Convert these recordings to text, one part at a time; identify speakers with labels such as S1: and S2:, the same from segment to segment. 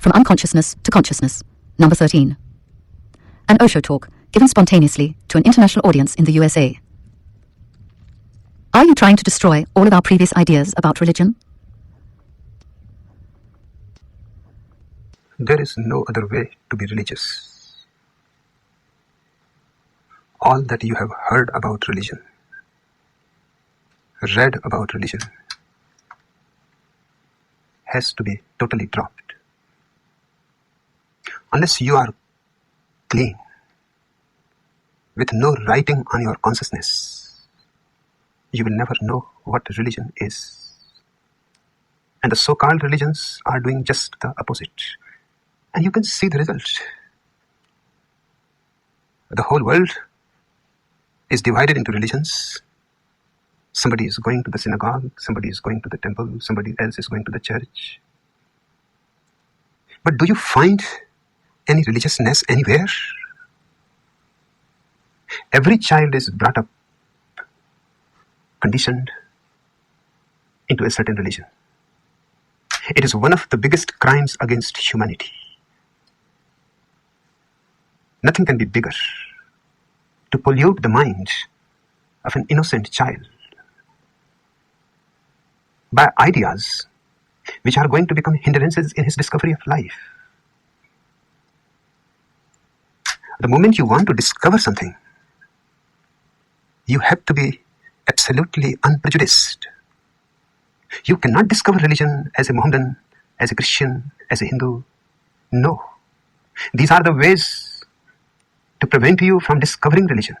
S1: From Unconsciousness to Consciousness, number 13. An Osho talk given spontaneously to an international audience in the USA. Are you trying to destroy all of our previous ideas about religion?
S2: There is no other way to be religious. All that you have heard about religion, read about religion, has to be totally dropped. Unless you are clean, with no writing on your consciousness, you will never know what religion is. And the so-called religions are doing just the opposite. And you can see the result. The whole world is divided into religions. Somebody is going to the synagogue, somebody is going to the temple, somebody else is going to the church. But do you find any religiousness anywhere? Every child is brought up, conditioned into a certain religion. It is one of the biggest crimes against humanity. Nothing can be bigger to pollute the mind of an innocent child by ideas which are going to become hindrances in his discovery of life. The moment you want to discover something, you have to be absolutely unprejudiced. You cannot discover religion as a Mohammedan, as a Christian, as a Hindu. No. These are the ways to prevent you from discovering religion.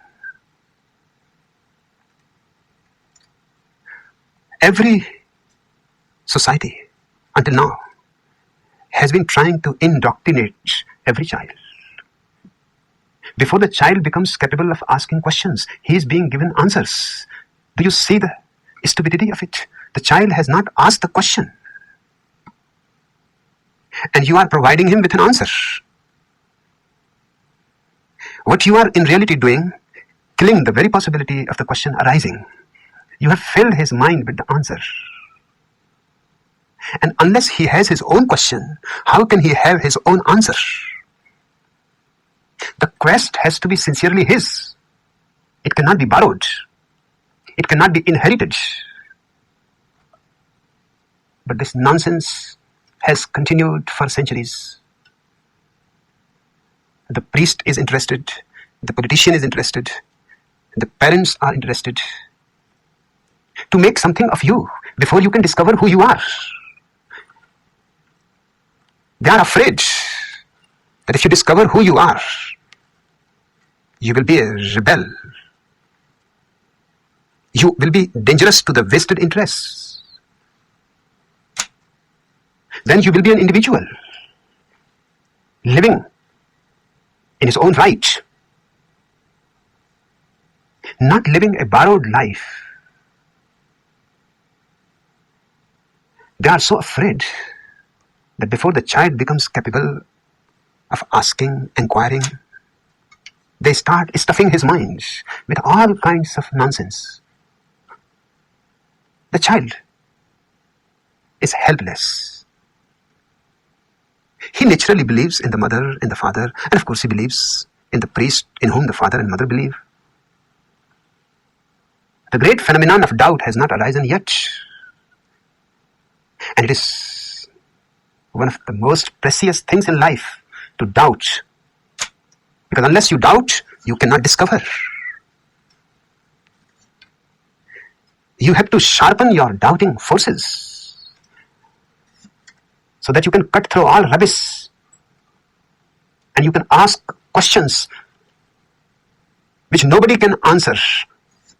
S2: Every society until now has been trying to indoctrinate every child. Before the child becomes capable of asking questions, he is being given answers. Do you see the stupidity of it? The child has not asked the question, and you are providing him with an answer. What you are in reality doing, killing the very possibility of the question arising. You have filled his mind with the answer. And unless he has his own question, how can he have his own answer? The quest has to be sincerely his. It cannot be borrowed. It cannot be inherited. But this nonsense has continued for centuries. The priest is interested, the politician is interested, the parents are interested to make something of you before you can discover who you are. They are afraid that if you discover who you are, you will be a rebel. You will be dangerous to the vested interests. Then you will be an individual, living in his own right, not living a borrowed life. They are so afraid that before the child becomes capable of asking, inquiring, they start stuffing his mind with all kinds of nonsense. The child is helpless. He naturally believes in the mother, in the father, and of course he believes in the priest in whom the father and mother believe. The great phenomenon of doubt has not arisen yet. And it is one of the most precious things in life to doubt. Because unless you doubt, you cannot discover. You have to sharpen your doubting forces so that you can cut through all rubbish and you can ask questions which nobody can answer.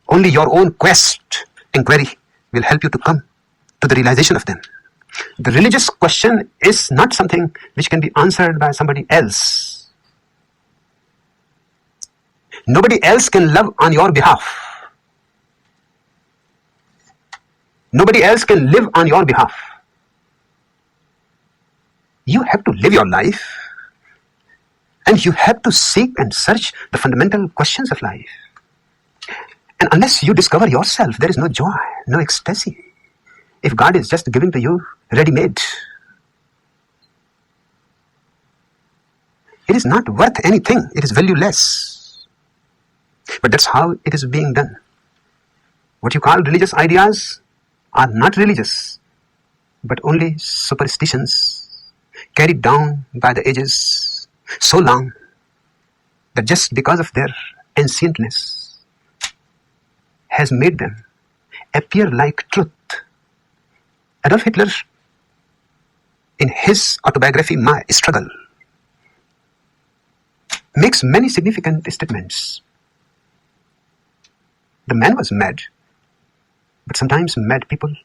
S2: Only your own quest, inquiry will help you to come to the realization of them. The religious question is not something which can be answered by somebody else. Nobody else can love on your behalf. Nobody else can live on your behalf. You have to live your life, and you have to seek and search the fundamental questions of life. And unless you discover yourself, there is no joy, no ecstasy. If God is just giving to you ready-made, It is not worth anything. It is valueless. But that's how it is being done. What you call religious ideas are not religious, but only superstitions carried down by the ages so long that just because of their ancientness has made them appear like truth. Adolf Hitler, in his autobiography, My Struggle, makes many significant statements. The man was mad, but sometimes mad people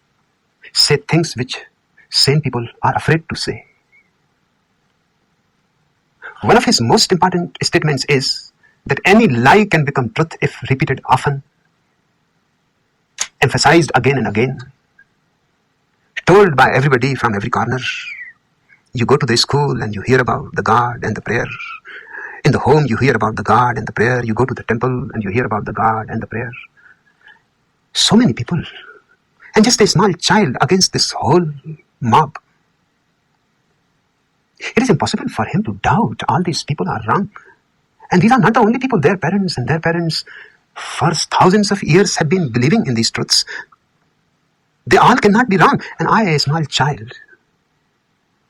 S2: say things which sane people are afraid to say. One of his most important statements is that any lie can become truth if repeated often, emphasized again and again, told by everybody from every corner. You go to the school and you hear about the God and the prayer. In the home you hear about the God and the prayer. You go to the temple and you hear about the God and the prayer. So many people, and just a small child against this whole mob. It is impossible for him to doubt all these people are wrong. And these are not the only people. Their parents and their parents for thousands of years have been believing in these truths. They all cannot be wrong. And I, a small child,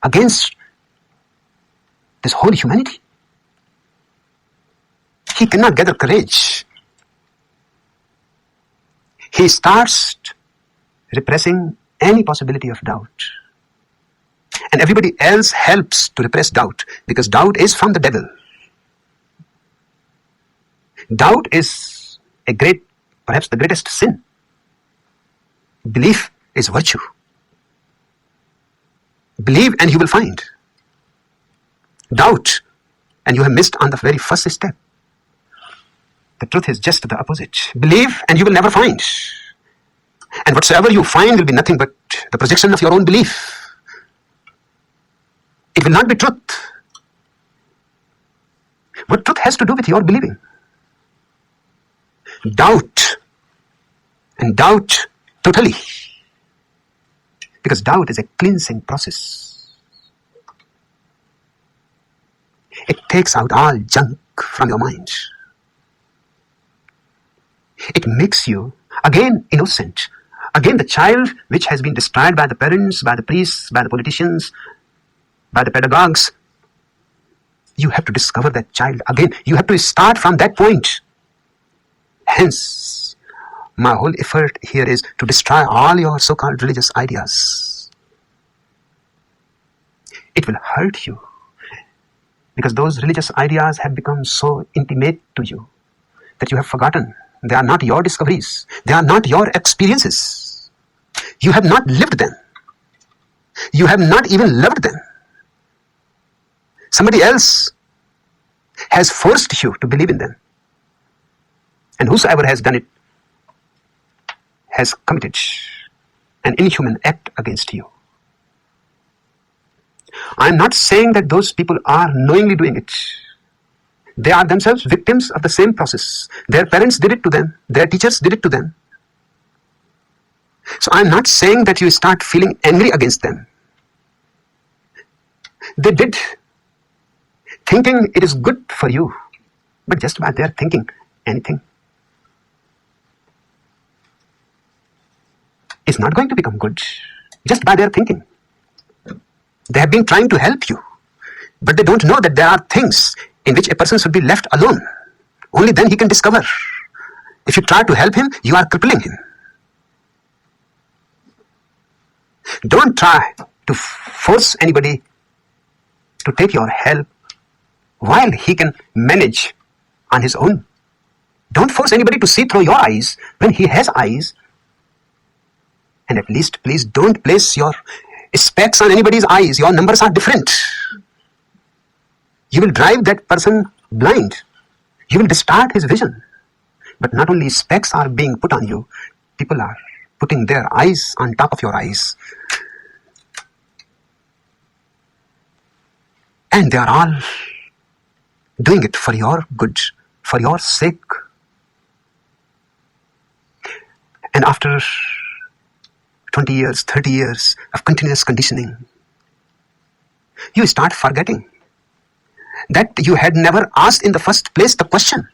S2: against this whole humanity, he cannot gather courage. He starts repressing any possibility of doubt. And everybody else helps to repress doubt, because doubt is from the devil. Doubt is perhaps the greatest sin. Belief is virtue. Believe and you will find. Doubt and you have missed on the very first step. The truth is just the opposite. Believe and you will never find. And whatsoever you find will be nothing but the projection of your own belief. It will not be truth. What truth has to do with your believing? Doubt. And doubt totally. Because doubt is a cleansing process. It takes out all junk from your mind. It makes you again innocent. Again the child which has been destroyed by the parents, by the priests, by the politicians, by the pedagogues. You have to discover that child again. You have to start from that point. Hence, my whole effort here is to destroy all your so-called religious ideas. It will hurt you, because those religious ideas have become so intimate to you that you have forgotten. They are not your discoveries. They are not your experiences. You have not lived them. You have not even loved them. Somebody else has forced you to believe in them. And whosoever has done it has committed an inhuman act against you. I am not saying that those people are knowingly doing it. They are themselves victims of the same process. Their parents did it to them. Their teachers did it to them. So I am not saying that you start feeling angry against them. They did, thinking it is good for you. But just by their thinking anything is not going to become good. Just by their thinking. They have been trying to help you. But they don't know that there are things in which a person should be left alone. Only then he can discover. If you try to help him, you are crippling him. Don't try to force anybody to take your help while he can manage on his own. Don't force anybody to see through your eyes when he has eyes. And at least, please don't place your specs on anybody's eyes. Your numbers are different. You will drive that person blind. You will distort his vision. But not only specs are being put on you, people are putting their eyes on top of your eyes. And they are all doing it for your good, for your sake. And after 20 years, 30 years of continuous conditioning, you start forgetting that you had never asked in the first place the question.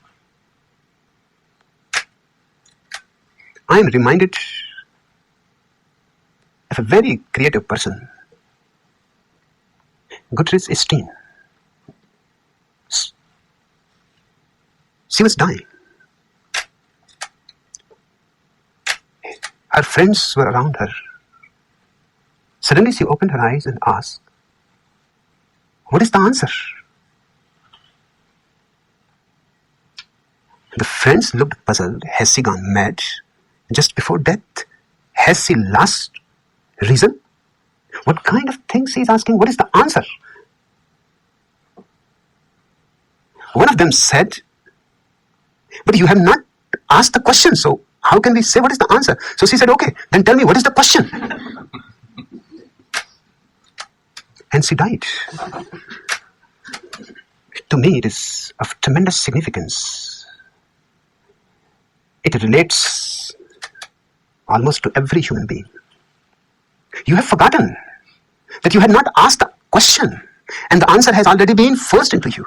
S2: I am reminded of a very creative person, Gudrun Steen. She was dying. Her friends were around her. Suddenly she opened her eyes and asked, "What is the answer?" The friends looked puzzled. Has she gone mad just before death? Has she lost reason? What kind of things she is asking? What is the answer? One of them said, "But you have not asked the question, so how can we say what is the answer?" So she said, "Okay, then tell me what is the question." And she died. To me, it is of tremendous significance. It relates almost to every human being. You have forgotten that you had not asked the question, and the answer has already been forced into you.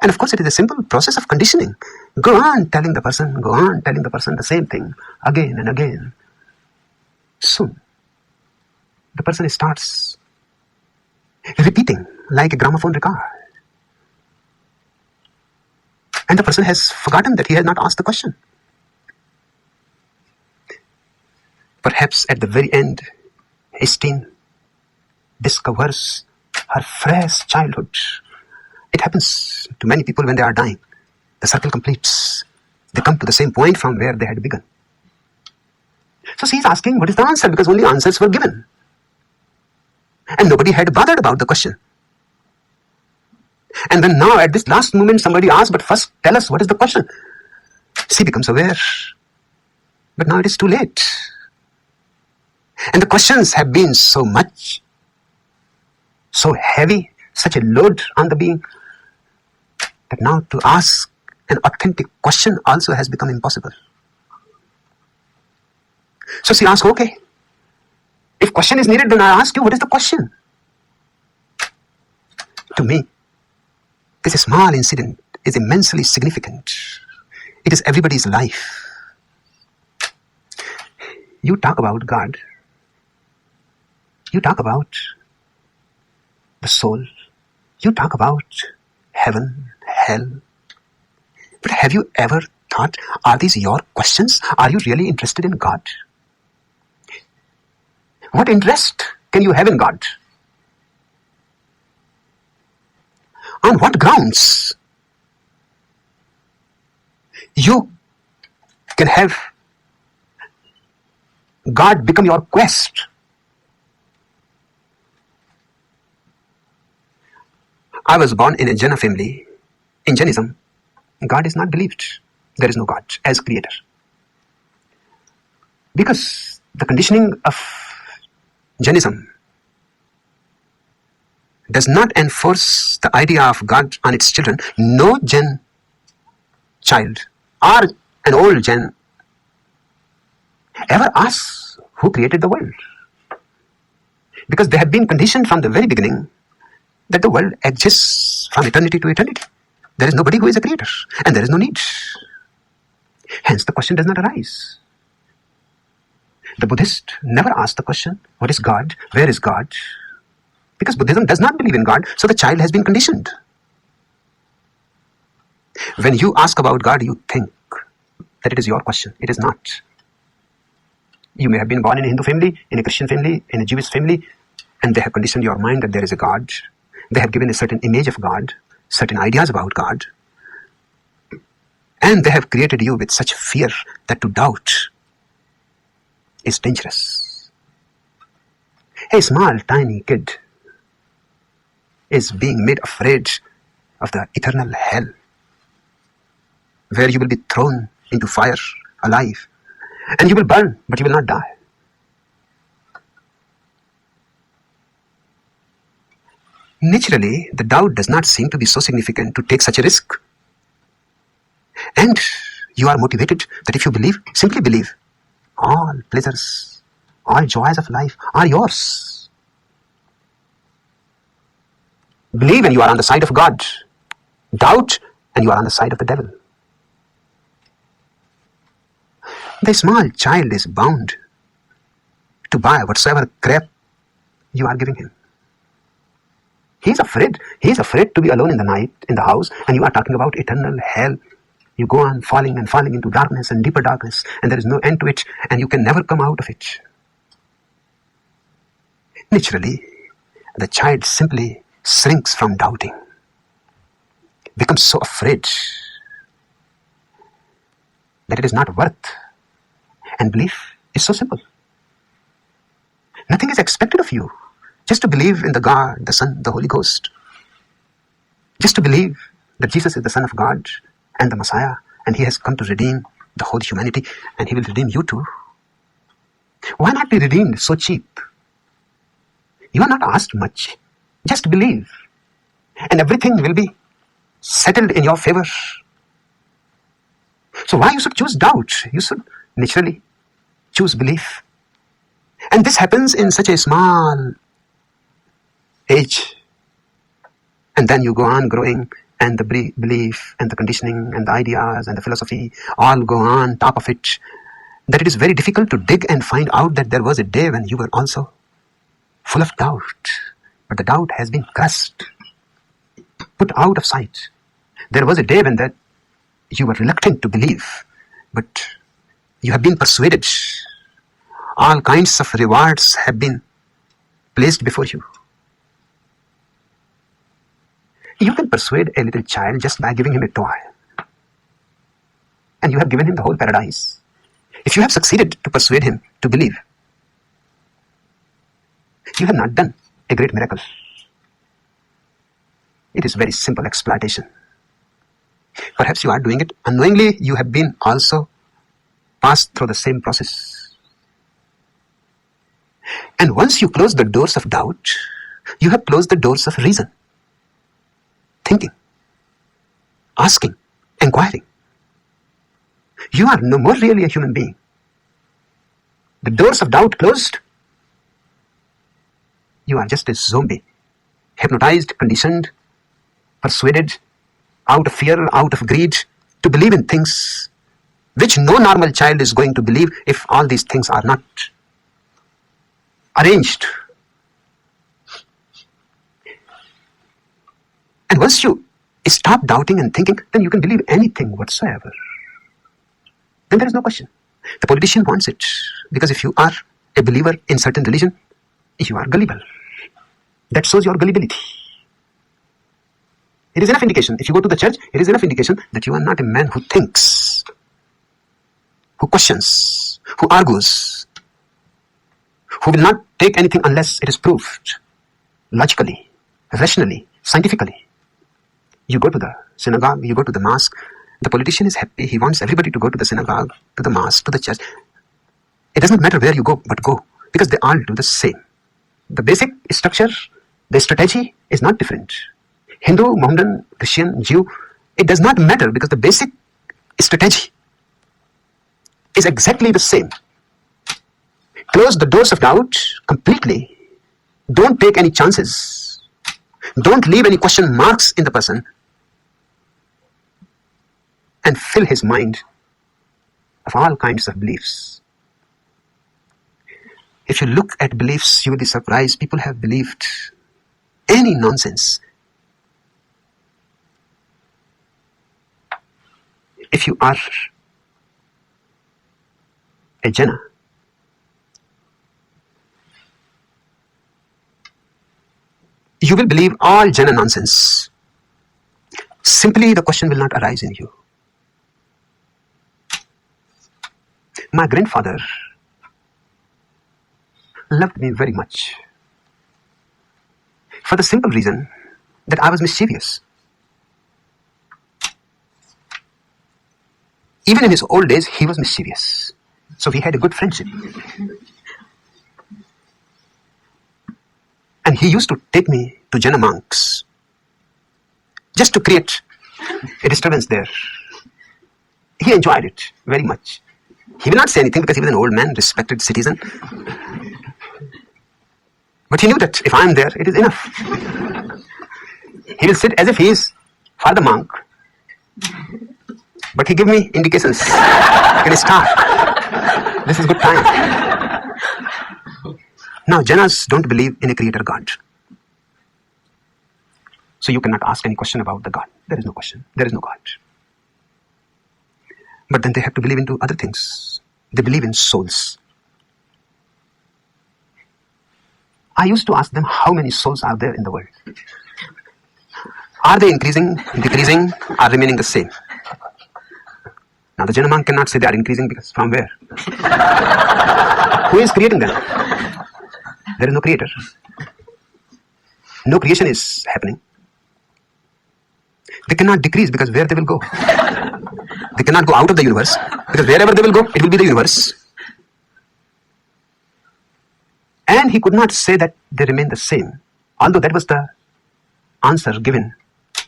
S2: And of course, it is a simple process of conditioning. Go on telling the person the same thing again and again. Soon, the person starts repeating like a gramophone record. And the person has forgotten that he has not asked the question. Perhaps at the very end, Steen discovers her fresh childhood. It happens to many people when they are dying. The circle completes. They come to the same point from where they had begun. So she is asking, what is the answer? Because only answers were given. And nobody had bothered about the question. And then now at this last moment somebody asks, "But first tell us what is the question." She becomes aware. But now it is too late. And the questions have been so much, so heavy, such a load on the being, that now to ask an authentic question also has become impossible. So she asks, "Okay, if question is needed, then I ask you, what is the question?" To me, this small incident is immensely significant. It is everybody's life. You talk about God. You talk about the soul. You talk about heaven, hell. But have you ever thought, are these your questions? Are you really interested in God? What interest can you have in God? On what grounds you can have God become your quest? I was born in a Jaina family. In Jainism, God is not believed. There is no God as creator. Because the conditioning of Jainism does not enforce the idea of God on its children. No Jain child or an old Jain ever asks who created the world. Because they have been conditioned from the very beginning that the world exists from eternity to eternity. There is nobody who is a creator, and there is no need. Hence, the question does not arise. The Buddhist never asks the question, what is God? Where is God? Because Buddhism does not believe in God, so the child has been conditioned. When you ask about God, you think that it is your question. It is not. You may have been born in a Hindu family, in a Christian family, in a Jewish family, and they have conditioned your mind that there is a God. They have given a certain image of God, certain ideas about God, and they have created you with such fear that to doubt is dangerous. A small, tiny kid is being made afraid of the eternal hell, where you will be thrown into fire alive, and you will burn, but you will not die. Naturally, the doubt does not seem to be so significant to take such a risk. And you are motivated that if you believe, simply believe. All pleasures, all joys of life are yours. Believe and you are on the side of God. Doubt and you are on the side of the devil. The small child is bound to buy whatsoever crap you are giving him. He is afraid. He is afraid to be alone in the night in the house, and you are talking about eternal hell. You go on falling and falling into darkness and deeper darkness, and there is no end to it, and you can never come out of it. Naturally, the child simply shrinks from doubting, becomes so afraid that it is not worth. And belief is so simple. Nothing is expected of you. Just to believe in the God, the Son, the Holy Ghost. Just to believe that Jesus is the Son of God and the Messiah, and He has come to redeem the whole humanity, and He will redeem you too. Why not be redeemed so cheap? You are not asked much. Just believe, and everything will be settled in your favor. So why you should choose doubt? You should naturally choose belief. And this happens in such a small age. And then you go on growing, and the belief and the conditioning and the ideas and the philosophy all go on top of it, that it is very difficult to dig and find out that there was a day when you were also full of doubt. But the doubt has been crushed, put out of sight. There was a day when that you were reluctant to believe, but you have been persuaded. All kinds of rewards have been placed before you. You can persuade a little child just by giving him a toy, and you have given him the whole paradise. If you have succeeded to persuade him to believe, you have not done a great miracle. It is very simple exploitation. Perhaps you are doing it unknowingly. You have been also passed through the same process. And once you close the doors of doubt, you have closed the doors of reason, thinking, asking, inquiring. You are no more really a human being. The doors of doubt closed. You are just a zombie, hypnotized, conditioned, persuaded, out of fear, out of greed, to believe in things which no normal child is going to believe if all these things are not arranged. And once you stop doubting and thinking, then you can believe anything whatsoever. Then there is no question. The politician wants it, because if you are a believer in certain religion, you are gullible. That shows your gullibility. It is enough indication. If you go to the church, it is enough indication that you are not a man who thinks, who questions, who argues, who will not take anything unless it is proved logically, rationally, scientifically. You go to the synagogue, you go to the mosque. The politician is happy. He wants everybody to go to the synagogue, to the mosque, to the church. It doesn't matter where you go, but go, because they all do the same. The basic structure, the strategy is not different. Hindu, Mohammedan, Christian, Jew, it does not matter, because the basic strategy is exactly the same. Close the doors of doubt completely. Don't take any chances. Don't leave any question marks in the person, and fill his mind of all kinds of beliefs. If you look at beliefs, you will be surprised. People have believed any nonsense. If you are a Jaina, you will believe all Jaina nonsense. Simply the question will not arise in you. My grandfather loved me very much, for the simple reason that I was mischievous. Even in his old days, he was mischievous. So we had a good friendship. And he used to take me to Jaina monks, just to create a disturbance there. He enjoyed it very much. He will not say anything, because he was an old man, respected citizen. But he knew that if I am there, it is enough. He will sit as if he is Father Monk, but he give me indications. Can start. This is good time. Now, Jainas don't believe in a creator God. So you cannot ask any question about the God. There is no question. There is no God. But then they have to believe into other things. They believe in souls. I used to ask them how many souls are there in the world. Are they increasing, decreasing, or remaining the same? Now the Jaina monk cannot say they are increasing because from where? Who is creating them? There is no creator. No creation is happening. They cannot decrease because where they will go? They cannot go out of the universe because wherever they will go, it will be the universe. And he could not say that they remain the same, although that was the answer given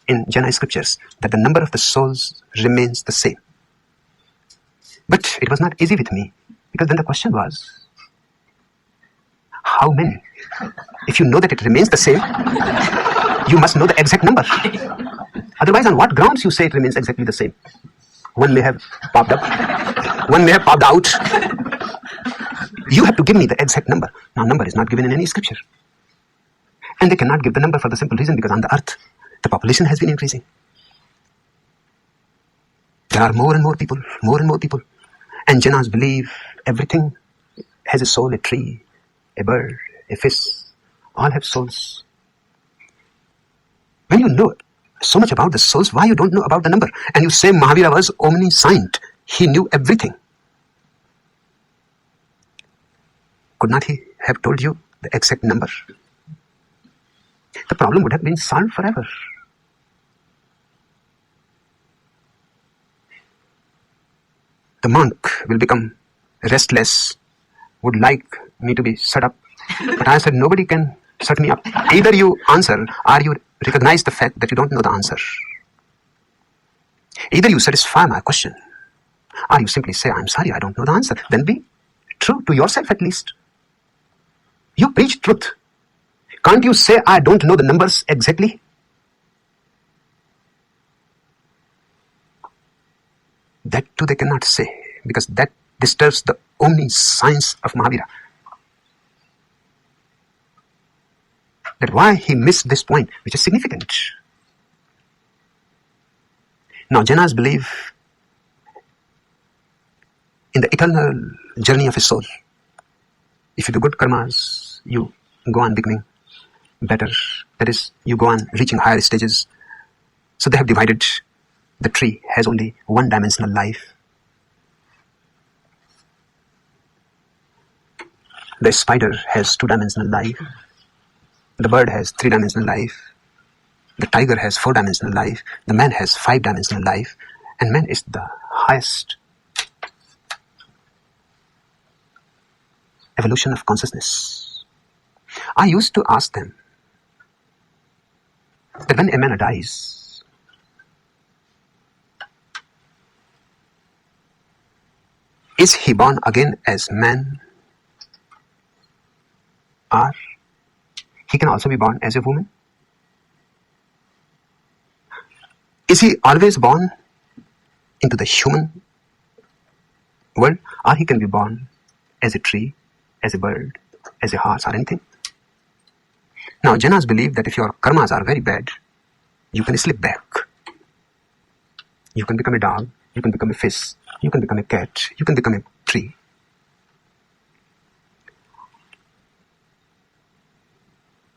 S2: in Jaina scriptures, that the number of the souls remains the same. But it was not easy with me, because then the question was, how many? If you know that it remains the same, you must know the exact number. Otherwise, on what grounds you say it remains exactly the same? One may have popped up, one may have popped out. You have to give me the exact number. Now, number is not given in any scripture. And they cannot give the number for the simple reason because on the earth, the population has been increasing. There are more and more people, more and more people. And Jainas believe everything has a soul, a tree, a bird, a fish, all have souls. When you know so much about the souls, why you don't know about the number? And you say Mahavira was omniscient. He knew everything. Could not he have told you the exact number? The problem would have been solved forever. The monk will become restless, would like me to be shut up. But I said, nobody can shut me up. Either you answer or you recognize the fact that you don't know the answer. Either you satisfy my question or you simply say, I'm sorry, I don't know the answer. Then be true to yourself at least. You preach truth. Can't you say, I don't know the numbers exactly? That too they cannot say, because that disturbs the omniscience of Mahavira. That why he missed this point, which is significant. Now, Jainas believe in the eternal journey of a soul. If you do good karmas, you go on becoming better. That is, you go on reaching higher stages. So they have divided. The tree has only one-dimensional life. The spider has two-dimensional life. The bird has three-dimensional life. The tiger has four-dimensional life. The man has five-dimensional life. And man is the highest evolution of consciousness. I used to ask them that when a man dies, is he born again as man? Or he can also be born as a woman? Is he always born into the human world? Or he can be born as a tree, as a bird, as a horse, or anything? Now, Jainas believe that if your karmas are very bad, you can slip back. You can become a dog, you can become a fish, you can become a cat, you can become a tree.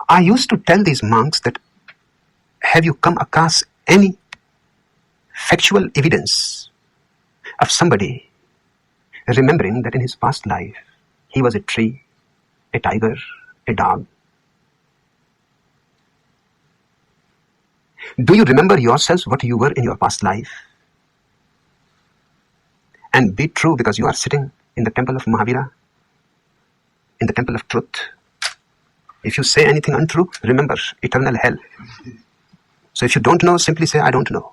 S2: I used to tell these monks that, have you come across any factual evidence of somebody remembering that in his past life he was a tree, a tiger, a dog? Do you remember yourselves what you were in your past life? And be true, because you are sitting in the temple of Mahavira, in the temple of truth. If you say anything untrue, remember eternal hell. So if you don't know, simply say, I don't know.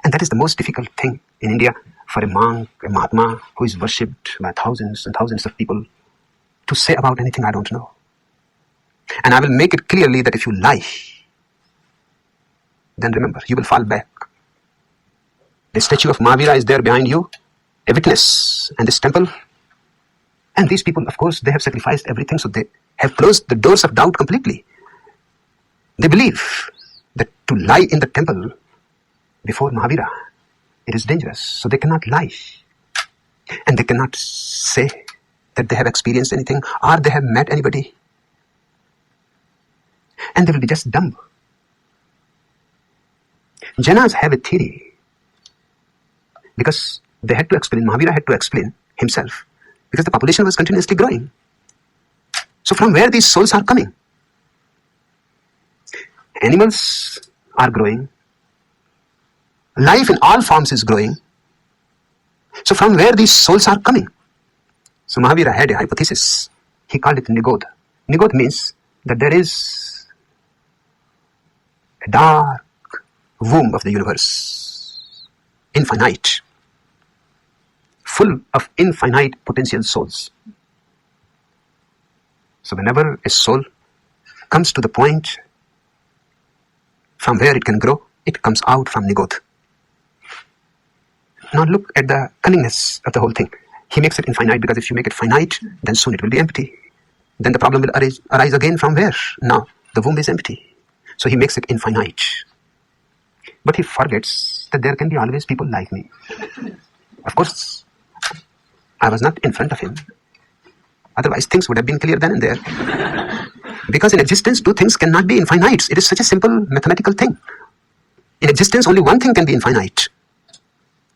S2: And that is the most difficult thing in India for a monk, a Mahatma, who is worshipped by thousands and thousands of people, to say about anything I don't know. And I will make it clearly that if you lie, then remember, you will fall back. The statue of Mahavira is there behind you, a witness, and this temple. And these people, of course, they have sacrificed everything, so they have closed the doors of doubt completely. They believe that to lie in the temple before Mahavira, it is dangerous, so they cannot lie. And they cannot say that they have experienced anything or they have met anybody. And they will be just dumb. Jainas have a theory, because they had to explain, Mahavira had to explain himself, because the population was continuously growing. So from where these souls are coming? Animals are growing. Life in all forms is growing. So from where these souls are coming? So Mahavira had a hypothesis. He called it Nigodh. Nigodh means that there is a dark womb of the universe, infinite, full of infinite potential souls. So whenever a soul comes to the point from where it can grow, it comes out from Nigodh. Now look at the cunningness of the whole thing. He makes it infinite, because if you make it finite, then soon it will be empty. Then the problem will arise again from where? Now the womb is empty. So he makes it infinite. But he forgets that there can be always people like me. Of course, I was not in front of him. Otherwise things would have been clear then and there. Because in existence, two things cannot be infinite. It is such a simple mathematical thing. In existence, only one thing can be infinite.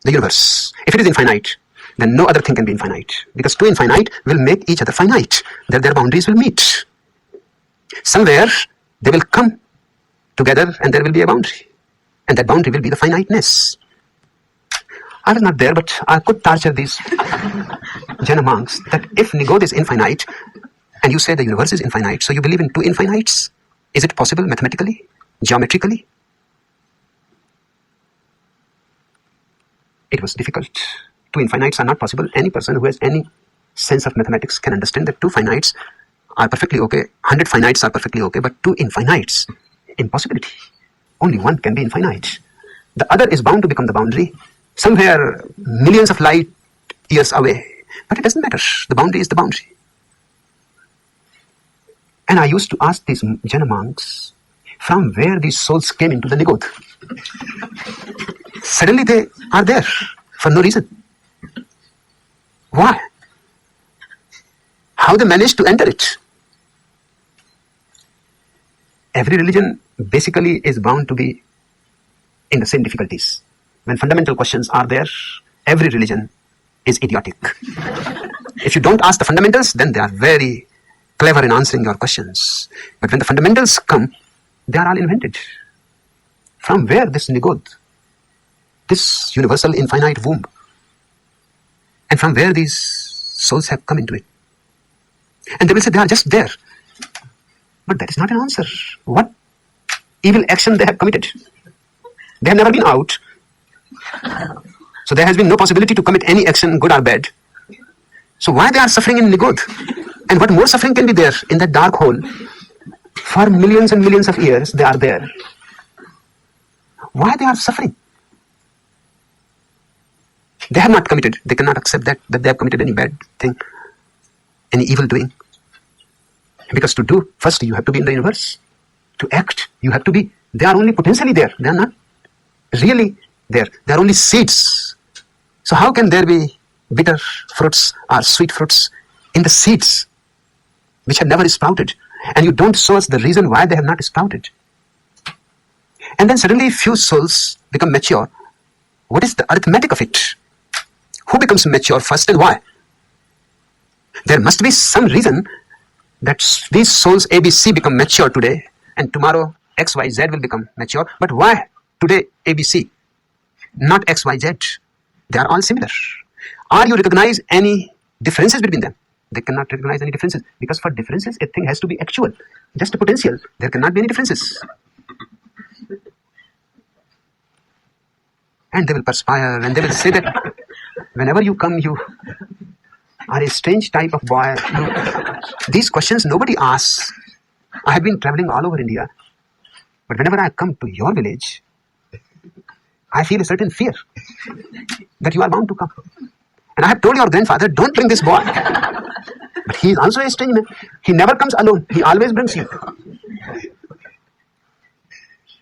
S2: The universe. If it is infinite, then no other thing can be infinite. Because two infinite will make each other finite. Their boundaries will meet. Somewhere they will come together and there will be a boundary. And that boundary will be the finiteness. I was not there, but I could torture these Jaina monks that if Nigodh is infinite and you say the universe is infinite, so you believe in two infinites? Is it possible mathematically, geometrically? It was difficult. Two infinites are not possible. Any person who has any sense of mathematics can understand that two finites are perfectly okay. 100 finites are perfectly okay, but two infinites, impossibility. Only one can be infinite. The other is bound to become the boundary, somewhere millions of light years away. But it doesn't matter. The boundary is the boundary. And I used to ask these Jaina monks from where these souls came into the Nigodh. Suddenly they are there for no reason. Why? How they managed to enter it? Every religion basically is bound to be in the same difficulties. When fundamental questions are there, every religion is idiotic. If you don't ask the fundamentals, then they are very clever in answering your questions. But when the fundamentals come, they are all invented. From where this Nigodh, this universal infinite womb, and from where these souls have come into it? And they will say they are just there. But that is not an answer. What evil action they have committed? They have never been out. So there has been no possibility to commit any action, good or bad. So why they are suffering in Nigodh? And what more suffering can be there in that dark hole? For millions and millions of years they are there. Why they are suffering? They have not committed. They cannot accept that they have committed any bad thing, any evil doing. Because to do, first you have to be in the universe. To act, you have to be. They are only potentially there. They are not really there. They are only seeds. So how can there be bitter fruits or sweet fruits in the seeds which have never sprouted? And you don't show us the reason why they have not sprouted. And then suddenly few souls become mature. What is the arithmetic of it? Who becomes mature first and why? There must be some reason that these souls A, B, C become mature today, and tomorrow X, Y, Z will become mature. But why today A, B, C, not X, Y, Z? They are all similar. Or you recognize any differences between them? They cannot recognize any differences, because for differences a thing has to be actual, just a potential. There cannot be any differences. And they will perspire and they will say that whenever you come, you are a strange type of boy. These questions nobody asks. I have been traveling all over India, but whenever I come to your village, I feel a certain fear that you are bound to come. And I have told your grandfather, don't bring this boy. But he is also a strange man. He never comes alone. He always brings you.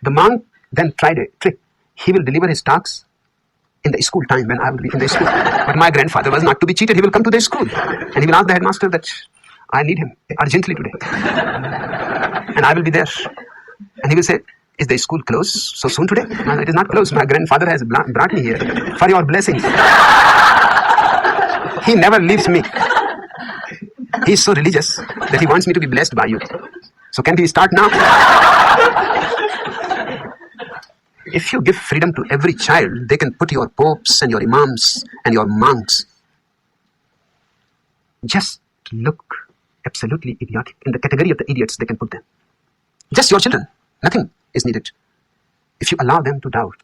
S2: The monk then tried a trick. He will deliver his talks in the school time when I will be in the school. But my grandfather was not to be cheated. He will come to the school and he will ask the headmaster that I need him urgently today. And I will be there. And he will say, is the school closed so soon today? No, it is not closed. My grandfather has brought me here for your blessings. He never leaves me. He is so religious that he wants me to be blessed by you. So can we start now? If you give freedom to every child, they can put your popes and your imams and your monks. Just look absolutely idiotic. In the category of the idiots, they can put them. Just your children. Nothing is needed. If you allow them to doubt.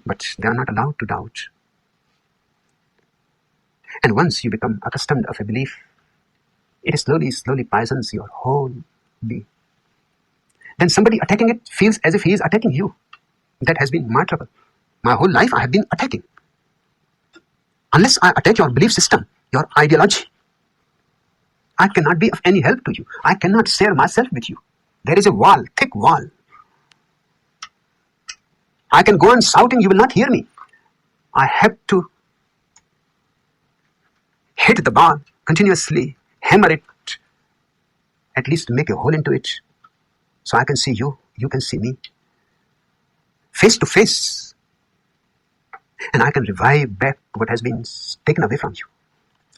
S2: But they are not allowed to doubt. And once you become accustomed of a belief, it slowly poisons your whole being. Then somebody attacking it feels as if he is attacking you. That has been my trouble. My whole life I have been attacking. Unless I attack your belief system, your ideology, I cannot be of any help to you. I cannot share myself with you. There is a wall, thick wall. I can go on shouting, you will not hear me. I have to hit the ball continuously, hammer it, at least make a hole into it, so I can see you, you can see me, face to face, and I can revive back what has been taken away from you.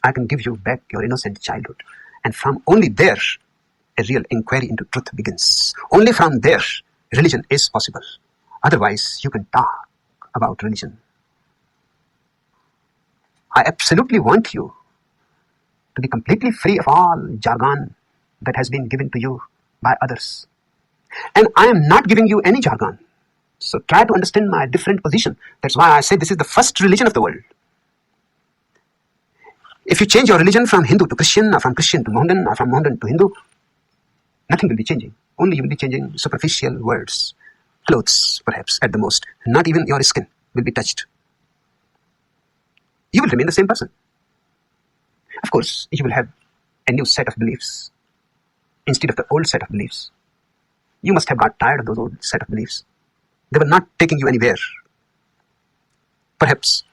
S2: I can give you back your innocent childhood, and from only there, a real inquiry into truth begins. Only from there, religion is possible. Otherwise, you can talk about religion. I absolutely want you to be completely free of all jargon that has been given to you by others. And I am not giving you any jargon. So try to understand my different position. That's why I say this is the first religion of the world. If you change your religion from Hindu to Christian, or from Christian to Mohammedan, or from Mohammedan to Hindu, nothing will be changing. Only you will be changing superficial words, clothes perhaps at the most. Not even your skin will be touched. You will remain the same person. Of course, you will have a new set of beliefs instead of the old set of beliefs. You must have got tired of those old set of beliefs. They were not taking you anywhere. Perhaps,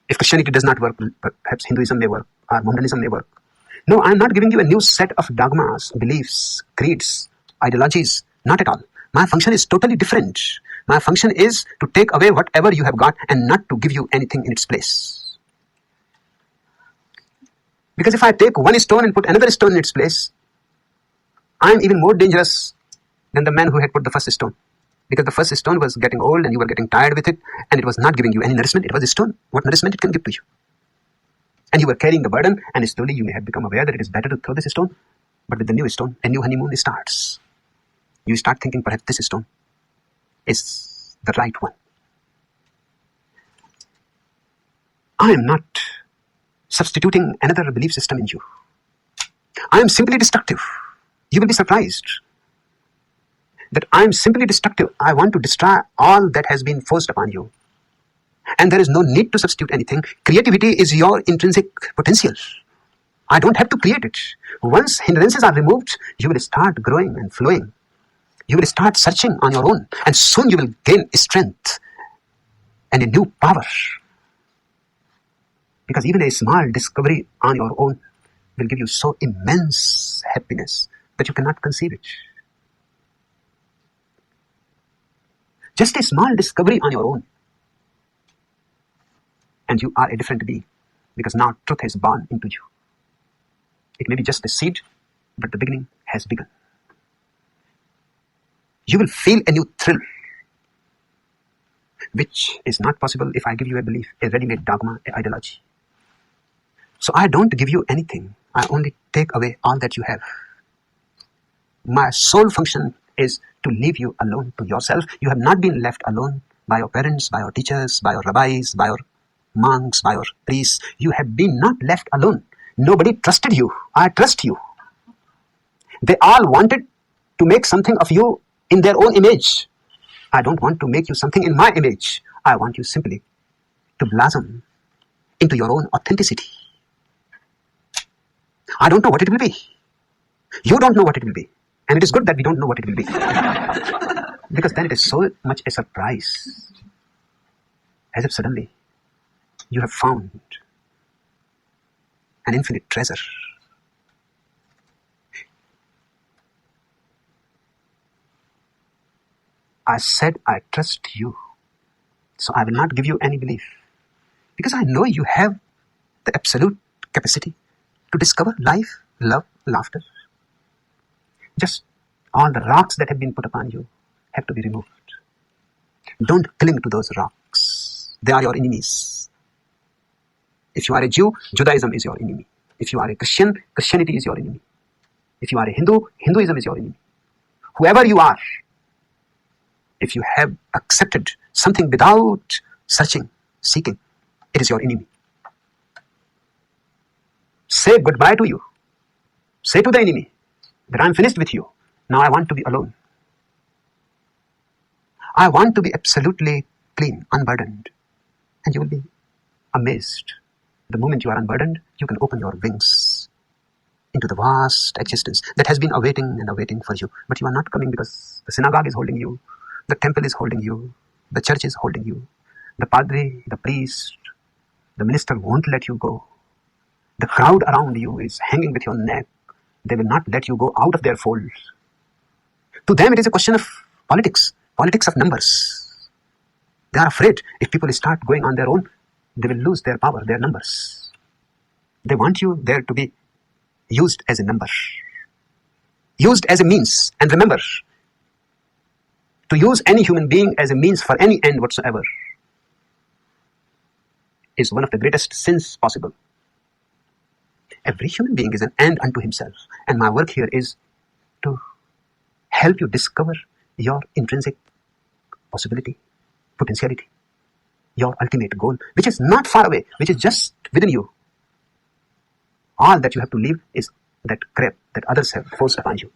S2: if Christianity does not work, perhaps Hinduism may work, or Mohammedanism may work. No, I am not giving you a new set of dogmas, beliefs, creeds, ideologies. Not at all. My function is totally different. My function is to take away whatever you have got and not to give you anything in its place. Because if I take one stone and put another stone in its place, I am even more dangerous than the man who had put the first stone. Because the first stone was getting old and you were getting tired with it, and it was not giving you any nourishment. It was a stone. What nourishment it can give to you? And you were carrying the burden, and slowly you may have become aware that it is better to throw this stone. But with the new stone, a new honeymoon starts. You start thinking perhaps this stone is the right one. I am not substituting another belief system in you. I am simply destructive. You will be surprised that I am simply destructive. I want to destroy all that has been forced upon you. And there is no need to substitute anything. Creativity is your intrinsic potential. I don't have to create it. Once hindrances are removed, you will start growing and flowing. You will start searching on your own, and soon you will gain strength and a new power. Because even a small discovery on your own will give you so immense happiness that you cannot conceive it. Just a small discovery on your own, and you are a different being, because now truth is born into you. It may be just a seed, but the beginning has begun. You will feel a new thrill, which is not possible if I give you a belief, a ready-made dogma, an ideology. So I don't give you anything. I only take away all that you have. My sole function is to leave you alone to yourself. You have not been left alone by your parents, by your teachers, by your rabbis, by your monks, by your priests. You have been not left alone. Nobody trusted you. I trust you. They all wanted to make something of you in their own image. I don't want to make you something in my image. I want you simply to blossom into your own authenticity. I don't know what it will be. You don't know what it will be. And it is good that we don't know what it will be. Because then it is so much a surprise. As if suddenly you have found an infinite treasure. I said I trust you. So I will not give you any belief. Because I know you have the absolute capacity to discover life, love, laughter. Just all the rocks that have been put upon you have to be removed. Don't cling to those rocks. They are your enemies. If you are a Jew, Judaism is your enemy. If you are a Christian, Christianity is your enemy. If you are a Hindu, Hinduism is your enemy. Whoever you are, if you have accepted something without searching, seeking, it is your enemy. Say goodbye to you. Say to the enemy that I am finished with you. Now I want to be alone. I want to be absolutely clean, unburdened. And you will be amazed. The moment you are unburdened, you can open your wings into the vast existence that has been awaiting and awaiting for you. But you are not coming because the synagogue is holding you, the temple is holding you, the church is holding you, the padri, the priest, the minister won't let you go. The crowd around you is hanging with your neck. They will not let you go out of their fold. To them, it is a question of politics of numbers. They are afraid if people start going on their own, they will lose their power, their numbers. They want you there to be used as a number, used as a means. And remember, to use any human being as a means for any end whatsoever is one of the greatest sins possible. Every human being is an end unto himself. And my work here is to help you discover your intrinsic possibility, potentiality, your ultimate goal, which is not far away, which is just within you. All that you have to leave is that crap that others have forced upon you.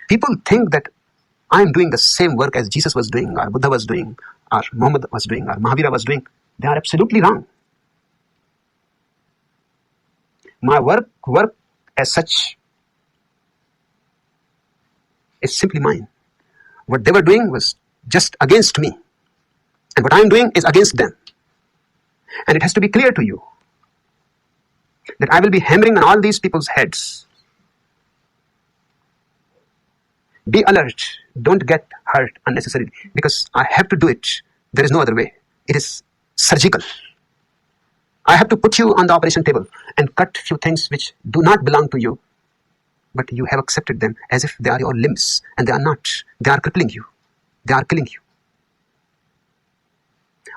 S2: People think that I am doing the same work as Jesus was doing, or Buddha was doing, or Muhammad was doing, or Mahavira was doing. They are absolutely wrong. My work as such is simply mine. What they were doing was just against me. And what I am doing is against them. And it has to be clear to you that I will be hammering on all these people's heads. Be alert. Don't get hurt unnecessarily. Because I have to do it. There is no other way. It is surgical. I have to put you on the operation table and cut few things which do not belong to you. But you have accepted them as if they are your limbs. And they are not. They are crippling you. They are killing you.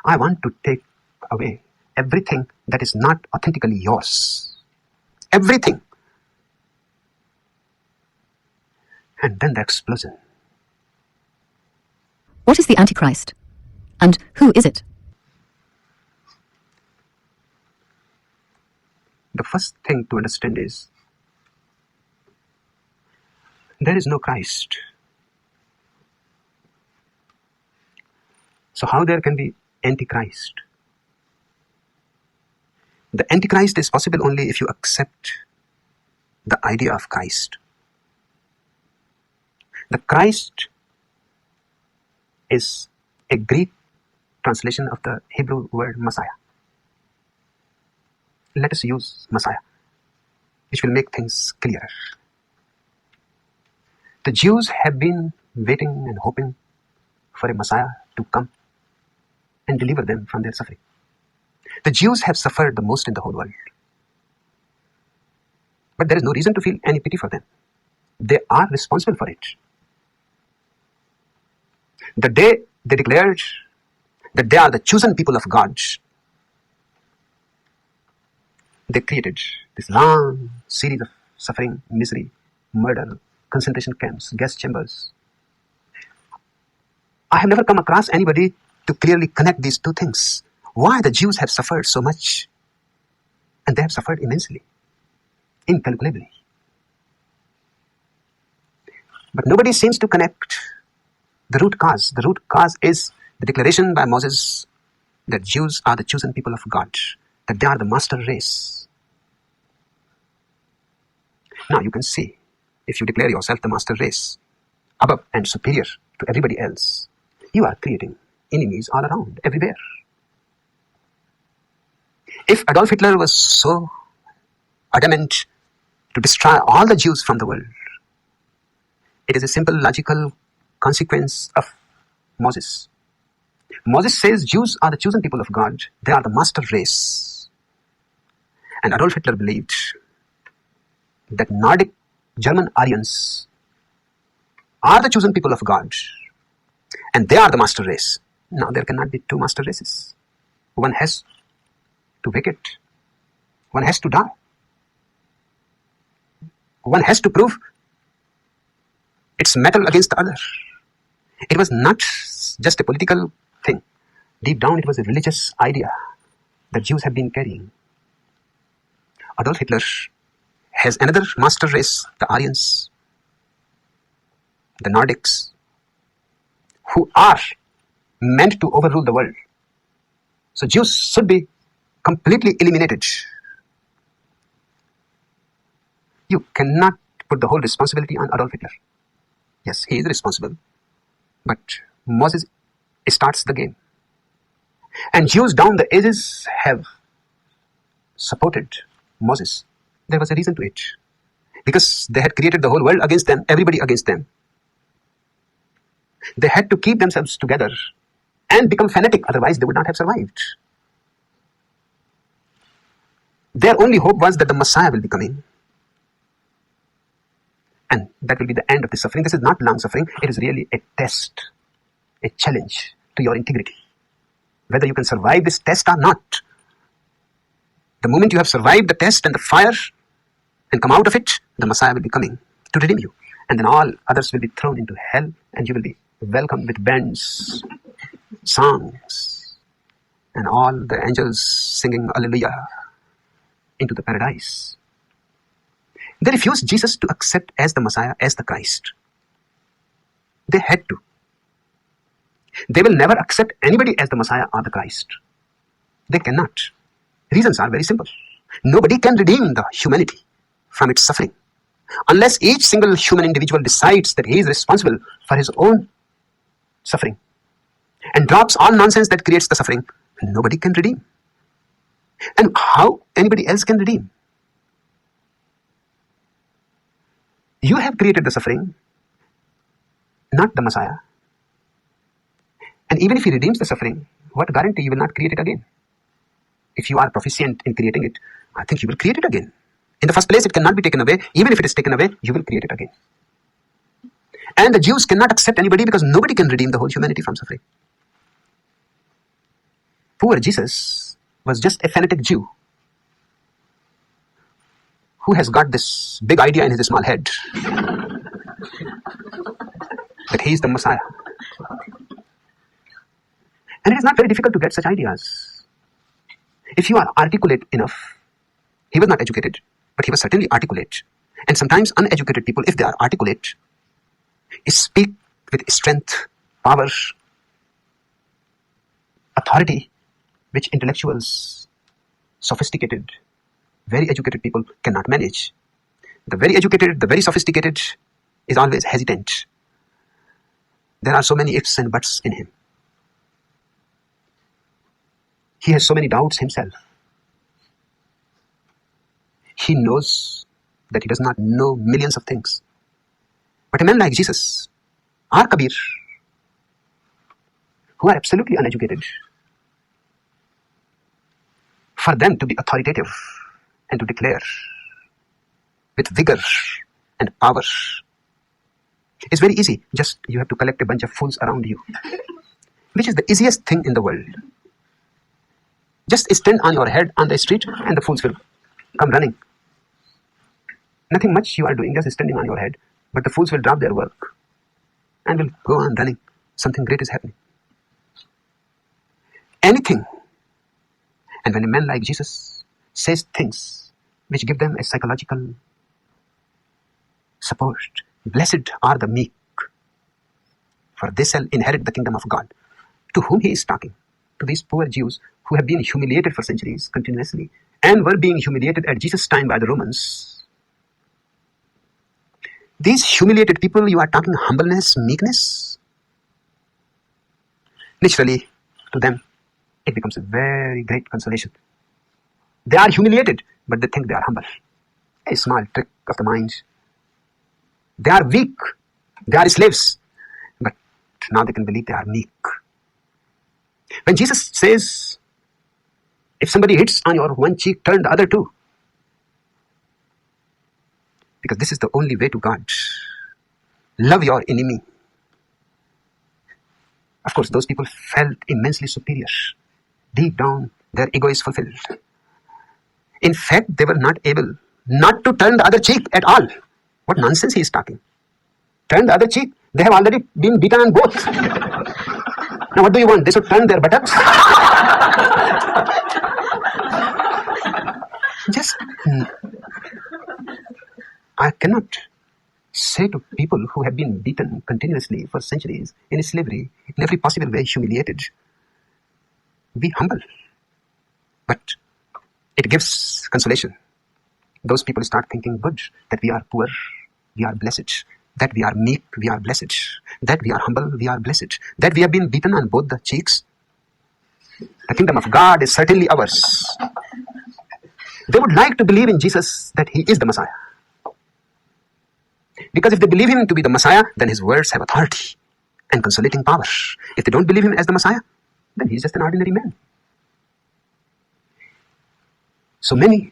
S2: I want to take away everything that is not authentically yours. Everything. And then the explosion.
S1: What is the Antichrist? And who is it?
S2: The first thing to understand is there is no Christ. So how there can be Antichrist? The Antichrist is possible only if you accept the idea of Christ. The Christ is a Greek translation of the Hebrew word Messiah. Let us use Messiah, which will make things clearer. The Jews have been waiting and hoping for a Messiah to come and deliver them from their suffering. The Jews have suffered the most in the whole world. But there is no reason to feel any pity for them. They are responsible for it. The day they declared that they are the chosen people of God, they created this long series of suffering, misery, murder, concentration camps, gas chambers. I have never come across anybody to clearly connect these two things. Why the Jews have suffered so much, and they have suffered immensely, incalculably. But nobody seems to connect The root cause. The root cause is the declaration by Moses that Jews are the chosen people of God, that they are the master race. Now you can see, if you declare yourself the master race, above and superior to everybody else, you are creating enemies all around, everywhere. If Adolf Hitler was so adamant to destroy all the Jews from the world, it is a simple logical consequence of Moses. Moses says Jews are the chosen people of God. They are the master race. And Adolf Hitler believed that Nordic German Aryans are the chosen people of God. And they are the master race. Now there cannot be two master races. One has to vacate. One has to die. One has to prove its mettle against the other. It was not just a political thing. Deep down it was a religious idea that Jews have been carrying. Adolf Hitler has another master race, the Aryans, the Nordics, who are meant to overrule the world. So Jews should be completely eliminated. You cannot put the whole responsibility on Adolf Hitler. Yes, he is responsible. But Moses starts the game. And Jews down the ages have supported Moses. There was a reason to it. Because they had created the whole world against them, everybody against them. They had to keep themselves together and become fanatic, otherwise they would not have survived. Their only hope was that the Messiah will be coming. And that will be the end of the suffering. This is not long suffering. It is really a test, a challenge to your integrity. Whether you can survive this test or not. The moment you have survived the test and the fire and come out of it, the Messiah will be coming to redeem you. And then all others will be thrown into hell and you will be welcomed with bands, songs, and all the angels singing Alleluia into the paradise. They refused Jesus to accept as the Messiah, as the Christ. They had to. They will never accept anybody as the Messiah or the Christ. They cannot. Reasons are very simple. Nobody can redeem the humanity from its suffering. Unless each single human individual decides that he is responsible for his own suffering and drops all nonsense that creates the suffering, nobody can redeem. And how anybody else can redeem? You have created the suffering, not the Messiah. And even if he redeems the suffering, what guarantee you will not create it again? If you are proficient in creating it, I think you will create it again. In the first place, it cannot be taken away. Even if it is taken away, you will create it again. And the Jews cannot accept anybody because nobody can redeem the whole humanity from suffering. Poor Jesus was just a fanatic Jew who has got this big idea in his small head that he is the Messiah. And it is not very difficult to get such ideas. If you are articulate enough, he was not educated, but he was certainly articulate. And sometimes uneducated people, if they are articulate, speak with strength, power, authority, which intellectuals, sophisticated, very educated people cannot manage. The very educated, the very sophisticated is always hesitant. There are so many ifs and buts in him. He has so many doubts himself. He knows that he does not know millions of things. But a man like Jesus, or Kabir, who are absolutely uneducated, for them to be authoritative and to declare with vigor and power is very easy. Just you have to collect a bunch of fools around you, which is the easiest thing in the world. Just stand on your head on the street and the fools will come running. Nothing much you are doing, just standing on your head, but the fools will drop their work and will go on running. Something great is happening. Anything. And when a man like Jesus says things which give them a psychological support, blessed are the meek, for they shall inherit the kingdom of God. To whom he is talking? To these poor Jews who have been humiliated for centuries continuously and were being humiliated at Jesus' time by the Romans. These humiliated people, you are talking humbleness, meekness. Naturally, to them, it becomes a very great consolation. They are humiliated, but they think they are humble. A small trick of the mind. They are weak. They are slaves. But now they can believe they are meek. When Jesus says, if somebody hits on your one cheek, turn the other too. Because this is the only way to God. Love your enemy. Of course, those people felt immensely superior. Deep down, their ego is fulfilled. In fact, they were not able not to turn the other cheek at all. What nonsense he is talking. Turn the other cheek. They have already been beaten on both. Now what do you want? They should turn their buttocks? I cannot say to people who have been beaten continuously for centuries in slavery, in every possible way humiliated, be humble. But it gives consolation. Those people start thinking good, that we are poor, we are blessed, that we are meek, we are blessed, that we are humble, we are blessed, that we have been beaten on both the cheeks. The kingdom of God is certainly ours. They would like to believe in Jesus that he is the Messiah. Because if they believe him to be the Messiah, then his words have authority and consolating power. If they don't believe him as the Messiah, then he's just an ordinary man. So many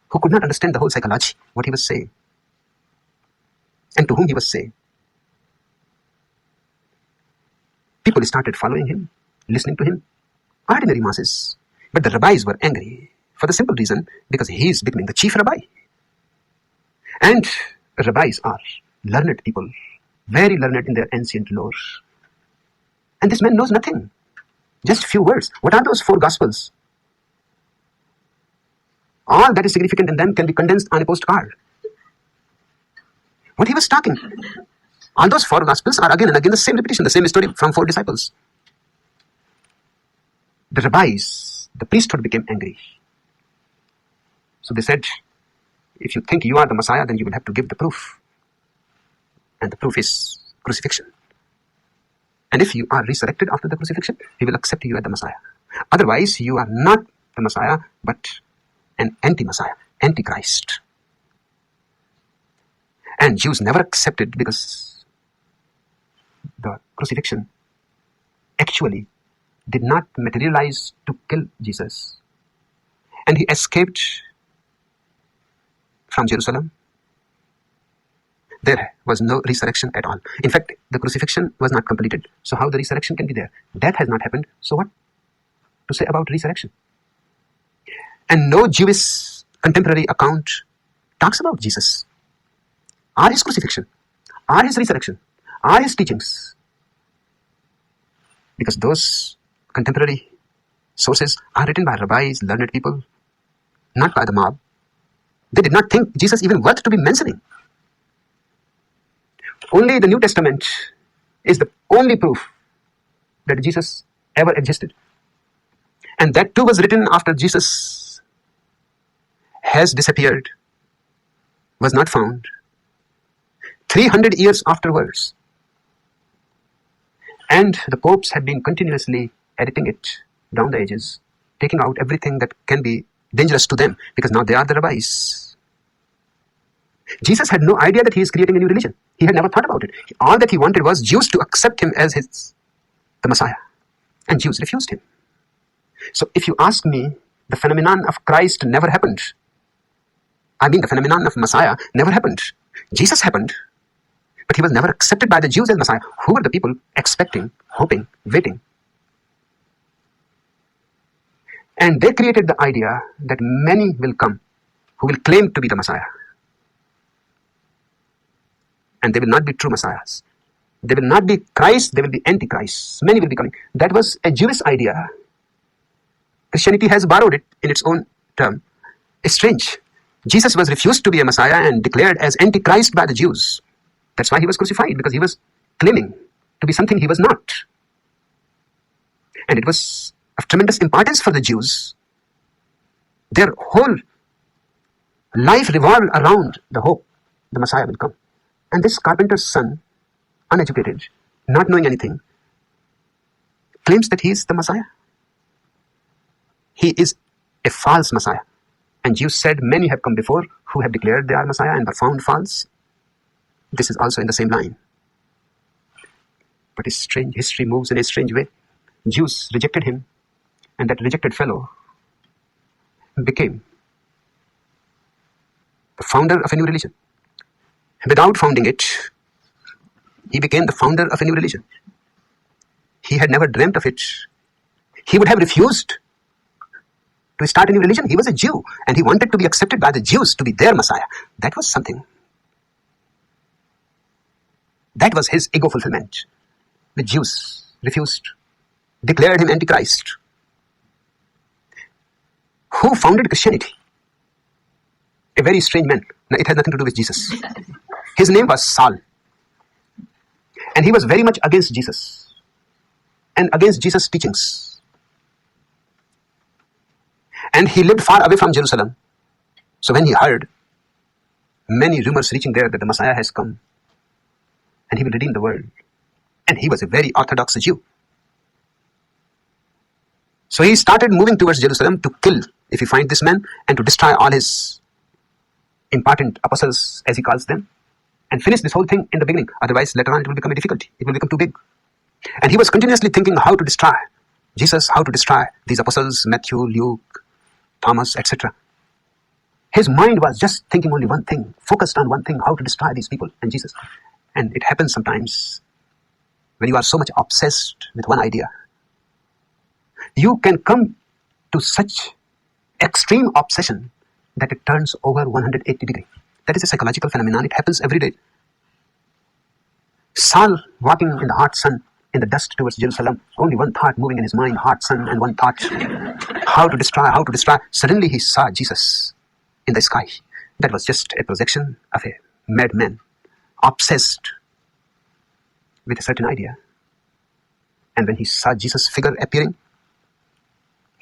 S2: who could not understand the whole psychology, what he was saying, and to whom he was saying, people started following him, listening to him, ordinary masses. But the rabbis were angry for the simple reason because he is becoming the chief rabbi. And rabbis are learned people, very learned in their ancient lore. And this man knows nothing, just few words. What are those 4 gospels? All that is significant in them can be condensed on a postcard. What he was talking, all those 4 gospels are again and again the same repetition, the same story from 4 disciples. The rabbis, the priesthood became angry. So they said, if you think you are the Messiah, then you will have to give the proof. And the proof is crucifixion. And if you are resurrected after the crucifixion, we will accept you as the Messiah. Otherwise, you are not the Messiah, but an anti-Messiah, antichrist. And Jews never accepted because the crucifixion actually did not materialize to kill Jesus. And he escaped from Jerusalem. There was no resurrection at all. In fact, the crucifixion was not completed. So how the resurrection can be there? Death has not happened. So what to say about resurrection? And no Jewish contemporary account talks about Jesus, or his crucifixion, or his resurrection, or his teachings. Because those contemporary sources are written by rabbis, learned people, not by the mob. They did not think Jesus even worth to be mentioning. Only the New Testament is the only proof that Jesus ever existed. And that too was written after Jesus has disappeared, was not found. 300 years afterwards. And the popes had been continuously editing it down the ages, taking out everything that can be dangerous to them, because now they are the rabbis. Jesus had no idea that he is creating a new religion. He had never thought about it. All that he wanted was Jews to accept him as the Messiah. And Jews refused him. So if you ask me, the phenomenon of Christ never happened. I mean, the phenomenon of Messiah never happened. Jesus happened, but he was never accepted by the Jews as Messiah. Who were the people expecting, hoping, waiting? And they created the idea that many will come who will claim to be the Messiah. And they will not be true Messiahs. They will not be Christ, they will be Antichrist. Many will be coming. That was a Jewish idea. Christianity has borrowed it in its own term. It's strange. Jesus was refused to be a Messiah and declared as Antichrist by the Jews. That's why he was crucified, because he was claiming to be something he was not. And it was of tremendous importance for the Jews. Their whole life revolved around the hope the Messiah will come. And this carpenter's son, uneducated, not knowing anything, claims that he is the Messiah. He is a false Messiah. And Jews said, many have come before who have declared they are Messiah and were found false. This is also in the same line. But strange history moves in a strange way. Jews rejected him, and that rejected fellow became the founder of a new religion. Without founding it, he became the founder of a new religion. He had never dreamt of it. He would have refused to start a new religion. He was a Jew, and he wanted to be accepted by the Jews to be their Messiah. That was something. That was his ego fulfillment. The Jews refused, declared him Antichrist. Who founded Christianity? A very strange man. Now, it has nothing to do with Jesus. His name was Saul. And he was very much against Jesus and against Jesus' teachings. And he lived far away from Jerusalem. So when he heard many rumors reaching there that the Messiah has come and he will redeem the world, and he was a very orthodox Jew. So he started moving towards Jerusalem to kill, if he find this man, and to destroy all his important apostles, as he calls them, and finish this whole thing in the beginning. Otherwise, later on, it will become a difficulty. It will become too big. And he was continuously thinking how to destroy Jesus, how to destroy these apostles, Matthew, Luke, Thomas, etc. His mind was just thinking only one thing, focused on one thing, how to destroy these people and Jesus. And it happens sometimes when you are so much obsessed with one idea. You can come to such extreme obsession that it turns over 180 degrees. That is a psychological phenomenon. It happens every day. Saul walking in the hot sun, in the dust towards Jerusalem, only one thought moving in his mind, hot sun, and one thought, how to destroy, how to destroy. Suddenly he saw Jesus in the sky. That was just a projection of a madman, obsessed with a certain idea. And when he saw Jesus' figure appearing,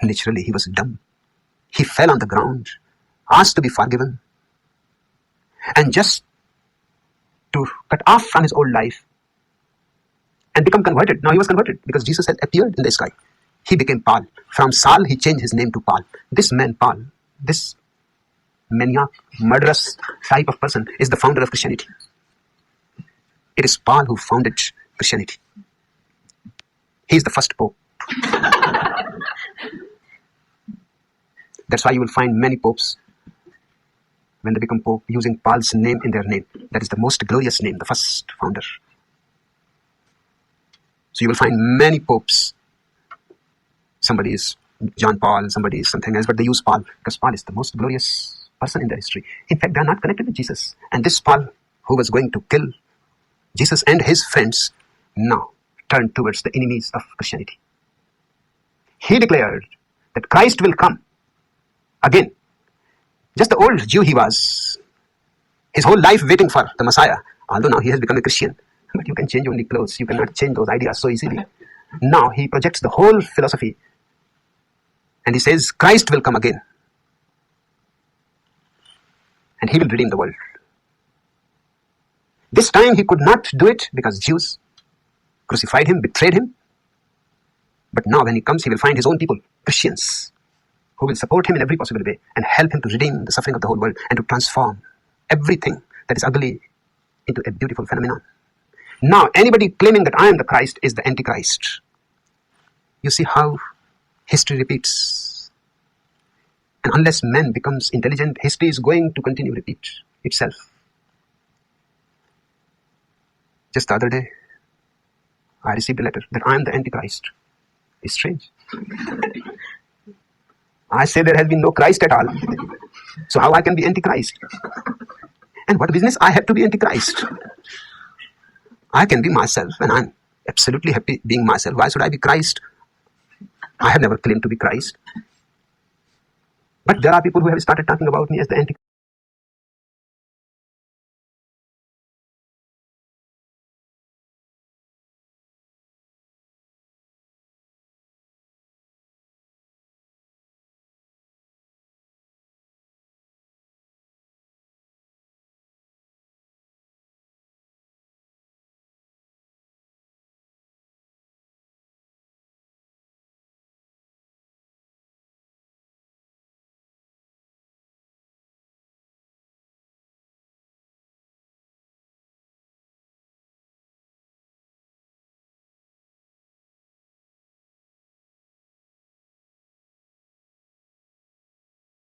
S2: literally he was dumb. He fell on the ground, asked to be forgiven, and just to cut off from his old life and become converted. Now he was converted because Jesus had appeared in the sky. He became Paul. From Saul, he changed his name to Paul. This man, Paul, this maniac, murderous type of person is the founder of Christianity. It is Paul who founded Christianity. He is the first pope. That's why you will find many popes, when they become pope, using Paul's name in their name. That is the most glorious name, the first founder. So you will find many popes. Somebody is John Paul, somebody is something else, but they use Paul because Paul is the most glorious person in their history. In fact, they are not connected with Jesus. And this Paul, who was going to kill Jesus and his friends, now turned towards the enemies of Christianity. He declared that Christ will come again. Just the old Jew he was, his whole life waiting for the Messiah, although now he has become a Christian. But you can change only clothes. You cannot change those ideas so easily. Now he projects the whole philosophy and he says Christ will come again and he will redeem the world. This time he could not do it because Jews crucified him, betrayed him. But now when he comes, he will find his own people, Christians, who will support him in every possible way and help him to redeem the suffering of the whole world and to transform everything that is ugly into a beautiful phenomenon. Now, anybody claiming that I am the Christ is the Antichrist. You see how history repeats. And unless man becomes intelligent, history is going to continue to repeat itself. Just the other day, I received a letter that I am the Antichrist. It's strange. I say there has been no Christ at all. So how I can be Antichrist? And what business I have to be Antichrist? I can be myself and I'm absolutely happy being myself. Why should I be Christ? I have never claimed to be Christ. But there are people who have started talking about me as the Antichrist.